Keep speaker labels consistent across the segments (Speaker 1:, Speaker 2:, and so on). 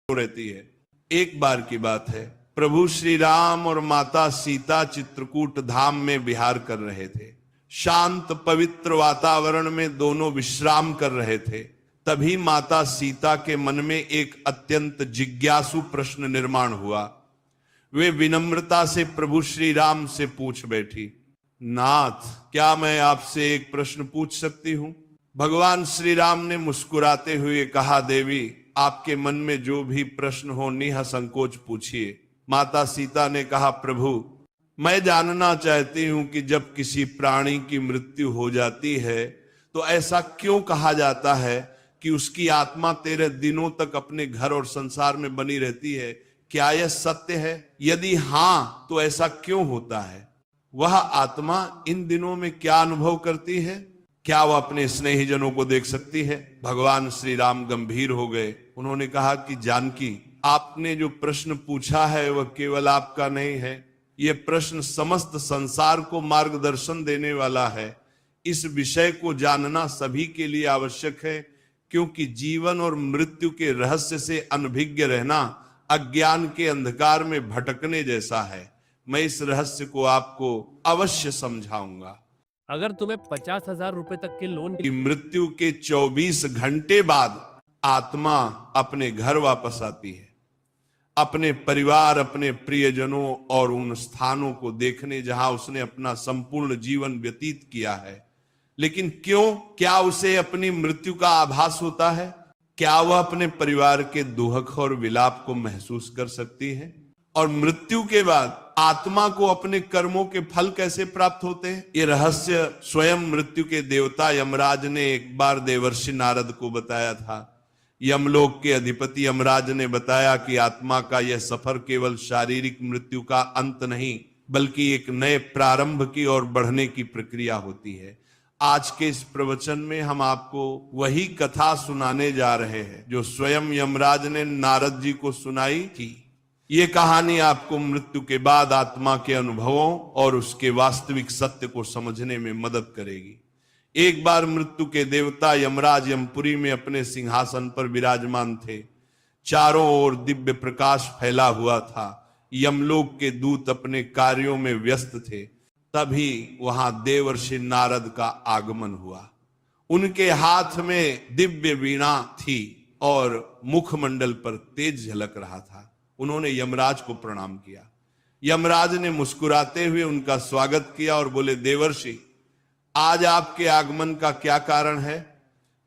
Speaker 1: रहती है। एक बार की बात है, प्रभु श्री राम और माता सीता चित्रकूट धाम में विहार कर रहे थे। शांत पवित्र वातावरण में दोनों विश्राम कर रहे थे। तभी माता सीता के मन में एक अत्यंत जिज्ञासु प्रश्न निर्माण हुआ। वे विनम्रता से प्रभु श्री राम से पूछ बैठी, नाथ, क्या मैं आपसे एक प्रश्न पूछ सकती हूं? भगवान श्री राम ने मुस्कुराते हुए कहा, देवी, आपके मन में जो भी प्रश्न हो निसंकोच पूछिए। माता सीता ने कहा, प्रभु, मैं जानना चाहती हूं कि जब किसी प्राणी की मृत्यु हो जाती है तो ऐसा क्यों कहा जाता है कि उसकी आत्मा 13 दिनों तक अपने घर और संसार में बनी रहती है? क्या यह सत्य है? यदि हां, तो ऐसा क्यों होता है? वह आत्मा इन दिनों में क्या अनुभव करती है? क्या वह अपने स्नेहीजनों को देख सकती है? भगवान श्री राम गंभीर हो गए। उन्होंने कहा कि जानकी, आपने जो प्रश्न पूछा है वह केवल आपका नहीं है, यह प्रश्न समस्त संसार को मार्गदर्शन देने वाला है। इस विषय को जानना सभी के लिए आवश्यक है, क्योंकि जीवन और मृत्यु के रहस्य से अनभिज्ञ रहना अज्ञान के अंधकार में भटकने जैसा है। मैं इस रहस्य को आपको अवश्य समझाऊंगा।
Speaker 2: अगर तुम्हें 50,000 रुपए तक के लोन
Speaker 1: की मृत्यु के 24 घंटे बाद आत्मा अपने घर वापस आती है, अपने परिवार, अपने प्रियजनों और उन स्थानों को देखने जहां उसने अपना संपूर्ण जीवन व्यतीत किया है। लेकिन क्यों? क्या उसे अपनी मृत्यु का आभास होता है? क्या वह अपने परिवार के दुख और विलाप को महसूस कर सकती है? और मृत्यु के बाद आत्मा को अपने कर्मों के फल कैसे प्राप्त होते हैं? ये रहस्य स्वयं मृत्यु के देवता यमराज ने एक बार देवर्षि नारद को बताया था। यमलोक के अधिपति यमराज ने बताया कि आत्मा का यह सफर केवल शारीरिक मृत्यु का अंत नहीं, बल्कि एक नए प्रारंभ की ओर बढ़ने की प्रक्रिया होती है। आज के इस प्रवचन में हम आपको वही कथा सुनाने जा रहे हैं जो स्वयं यमराज ने नारद जी को सुनाई थी। ये कहानी आपको मृत्यु के बाद आत्मा के अनुभवों और उसके वास्तविक सत्य को समझने में मदद करेगी। एक बार मृत्यु के देवता यमराज यमपुरी में अपने सिंहासन पर विराजमान थे। चारों ओर दिव्य प्रकाश फैला हुआ था। यमलोक के दूत अपने कार्यों में व्यस्त थे। तभी वहां देवर्षि नारद का आगमन हुआ। उनके हाथ में दिव्य वीणा थी और मुखमंडल पर तेज झलक रहा था। उन्होंने यमराज को प्रणाम किया। यमराज ने मुस्कुराते हुए उनका स्वागत किया और बोले, देवर्षि, आज आपके आगमन का क्या कारण है?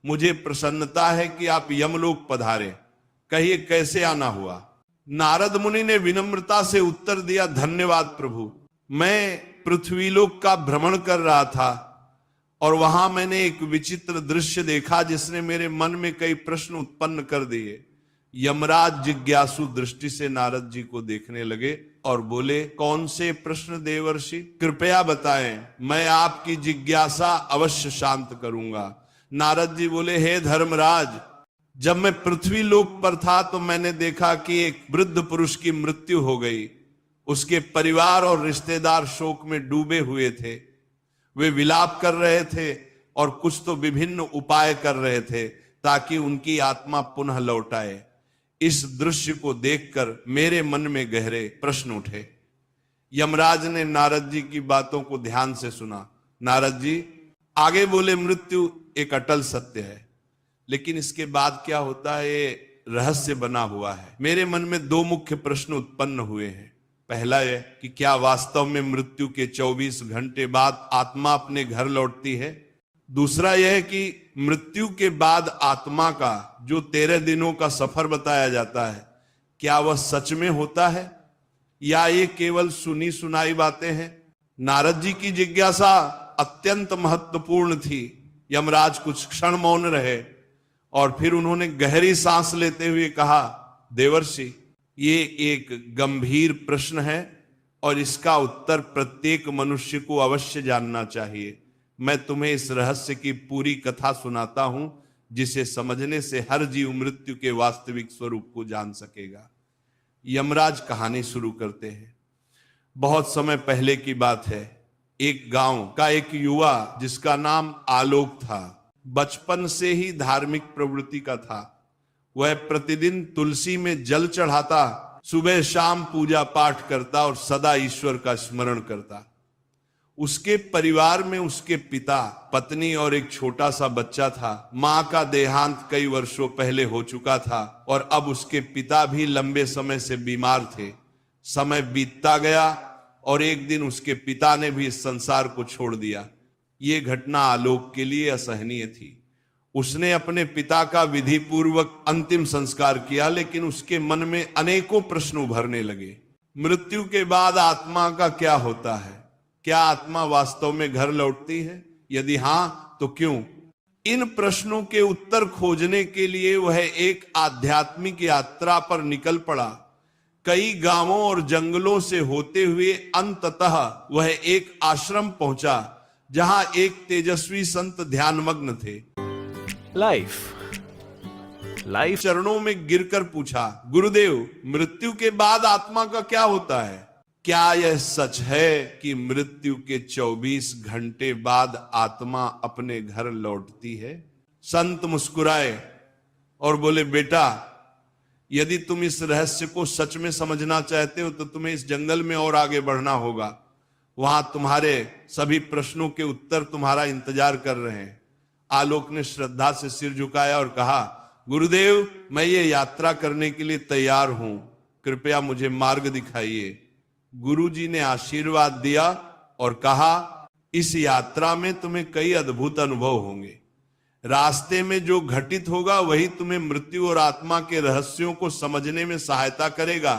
Speaker 1: मुझे प्रसन्नता है कि आप यमलोक पधारे। कहिए, कैसे आना हुआ? नारद मुनि ने विनम्रता से उत्तर दिया, धन्यवाद प्रभु। मैं पृथ्वीलोक का भ्रमण कर रहा था और वहां मैंने एक विचित्र दृश्य देखा जिसने मेरे मन में कई प्रश्न उत्पन्न कर दिए। यमराज जिज्ञासु दृष्टि से नारद जी को देखने लगे और बोले, कौन से प्रश्न देवर्षि? कृपया बताएं, मैं आपकी जिज्ञासा अवश्य शांत करूंगा। नारद जी बोले, हे धर्मराज, जब मैं पृथ्वी लोक पर था तो मैंने देखा कि एक वृद्ध पुरुष की मृत्यु हो गई। उसके परिवार और रिश्तेदार शोक में डूबे हुए थे। वे विलाप कर रहे थे और कुछ तो विभिन्न उपाय कर रहे थे ताकि उनकी आत्मा पुनः लौट आए। इस दृश्य को देखकर मेरे मन में गहरे प्रश्न उठे। यमराज ने नारद जी की बातों को ध्यान से सुना। नारद जी आगे बोले, मृत्यु एक अटल सत्य है, लेकिन इसके बाद क्या होता है ये रहस्य बना हुआ है। मेरे मन में 2 मुख्य प्रश्न उत्पन्न हुए हैं। पहला यह कि क्या वास्तव में मृत्यु के 24 घंटे बाद आत्मा अपने घर लौटती है? दूसरा यह कि मृत्यु के बाद आत्मा का जो 13 दिनों का सफर बताया जाता है, क्या वह सच में होता है या ये केवल सुनी सुनाई बातें हैं? नारद जी की जिज्ञासा अत्यंत महत्वपूर्ण थी। यमराज कुछ क्षण मौन रहे और फिर उन्होंने गहरी सांस लेते हुए कहा, देवर्षि, ये एक गंभीर प्रश्न है और इसका उत्तर प्रत्येक मनुष्य को अवश्य जानना चाहिए। मैं तुम्हें इस रहस्य की पूरी कथा सुनाता हूं, जिसे समझने से हर जीव मृत्यु के वास्तविक स्वरूप को जान सकेगा। यमराज कहानी शुरू करते हैं। बहुत समय पहले की बात है। एक गांव का एक युवा जिसका नाम आलोक था, बचपन से ही धार्मिक प्रवृत्ति का था। वह प्रतिदिन तुलसी में जल चढ़ाता, सुबह शाम पूजा पाठ करता और सदा ईश्वर का स्मरण करता। उसके परिवार में उसके पिता, पत्नी और एक छोटा सा बच्चा था। मां का देहांत कई वर्षों पहले हो चुका था और अब उसके पिता भी लंबे समय से बीमार थे। समय बीतता गया और एक दिन उसके पिता ने भी इस संसार को छोड़ दिया। ये घटना आलोक के लिए असहनीय थी। उसने अपने पिता का विधि पूर्वक अंतिम संस्कार किया, लेकिन उसके मन में अनेकों प्रश्न उभरने लगे। मृत्यु के बाद आत्मा का क्या होता है? क्या आत्मा वास्तव में घर लौटती है? यदि हां तो क्यों? इन प्रश्नों के उत्तर खोजने के लिए वह एक आध्यात्मिक यात्रा पर निकल पड़ा। कई गांवों और जंगलों से होते हुए अंततः वह एक आश्रम पहुंचा, जहां एक तेजस्वी संत ध्यानमग्न थे।
Speaker 3: लाइफ
Speaker 1: चरणों में गिरकर पूछा, गुरुदेव, मृत्यु के बाद आत्मा का क्या होता है? क्या यह सच है कि मृत्यु के 24 घंटे बाद आत्मा अपने घर लौटती है? संत मुस्कुराए और बोले, बेटा, यदि तुम इस रहस्य को सच में समझना चाहते हो तो तुम्हें इस जंगल में और आगे बढ़ना होगा। वहां तुम्हारे सभी प्रश्नों के उत्तर तुम्हारा इंतजार कर रहे हैं। आलोक ने श्रद्धा से सिर झुकाया और कहा, गुरुदेव, मैं ये यात्रा करने के लिए तैयार हूं, कृपया मुझे मार्ग दिखाइए। गुरुजी ने आशीर्वाद दिया और कहा, इस यात्रा में तुम्हें कई अद्भुत अनुभव होंगे। रास्ते में जो घटित होगा वही तुम्हें मृत्यु और आत्मा के रहस्यों को समझने में सहायता करेगा।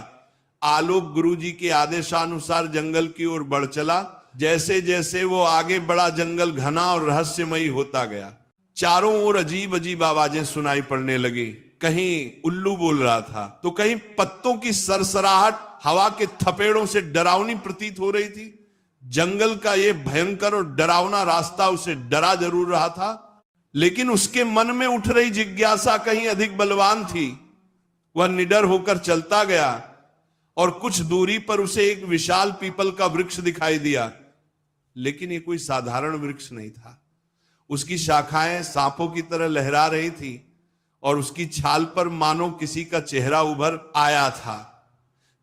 Speaker 1: आलोक गुरुजी के आदेशानुसार जंगल की ओर बढ़ चला। जैसे जैसे वो आगे बढ़ा, जंगल घना और रहस्यमयी होता गया। चारों ओर अजीब अजीब आवाजें सुनाई पड़ने लगी। कहीं उल्लू बोल रहा था तो कहीं पत्तों की सरसराहट हवा के थपेड़ों से डरावनी प्रतीत हो रही थी। जंगल का ये भयंकर और डरावना रास्ता उसे डरा जरूर रहा था, लेकिन उसके मन में उठ रही जिज्ञासा कहीं अधिक बलवान थी। वह निडर होकर चलता गया और कुछ दूरी पर उसे एक विशाल पीपल का वृक्ष दिखाई दिया, लेकिन ये कोई साधारण वृक्ष नहीं था। उसकी शाखाएं सांपों की तरह लहरा रही थी और उसकी छाल पर मानो किसी का चेहरा उभर आया था।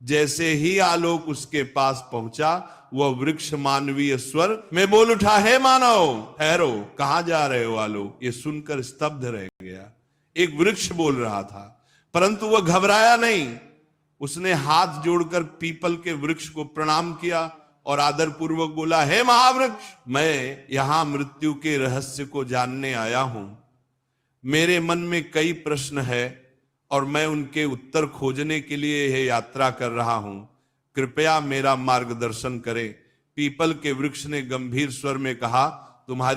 Speaker 1: जैसे ही आलोक उसके पास पहुंचा, वह वृक्ष मानवीय स्वर में बोल उठा, हे मानव, ठहरो, कहां जा रहे हो आलोक? ये सुनकर स्तब्ध रह गया। एक वृक्ष बोल रहा था, परंतु वह घबराया नहीं। उसने हाथ जोड़कर पीपल के वृक्ष को प्रणाम किया और आदर पूर्वक बोला, हे महावृक्ष, मैं यहां मृत्यु के रहस्य को जानने आया हूं। मेरे मन में कई प्रश्न है और मैं उनके उत्तर खोजने के लिए यह यात्रा कर रहा हूं। कृपया मेरा मार्गदर्शन करें। पीपल के वृक्ष ने गंभीर स्वर में कहा, तुम्हारी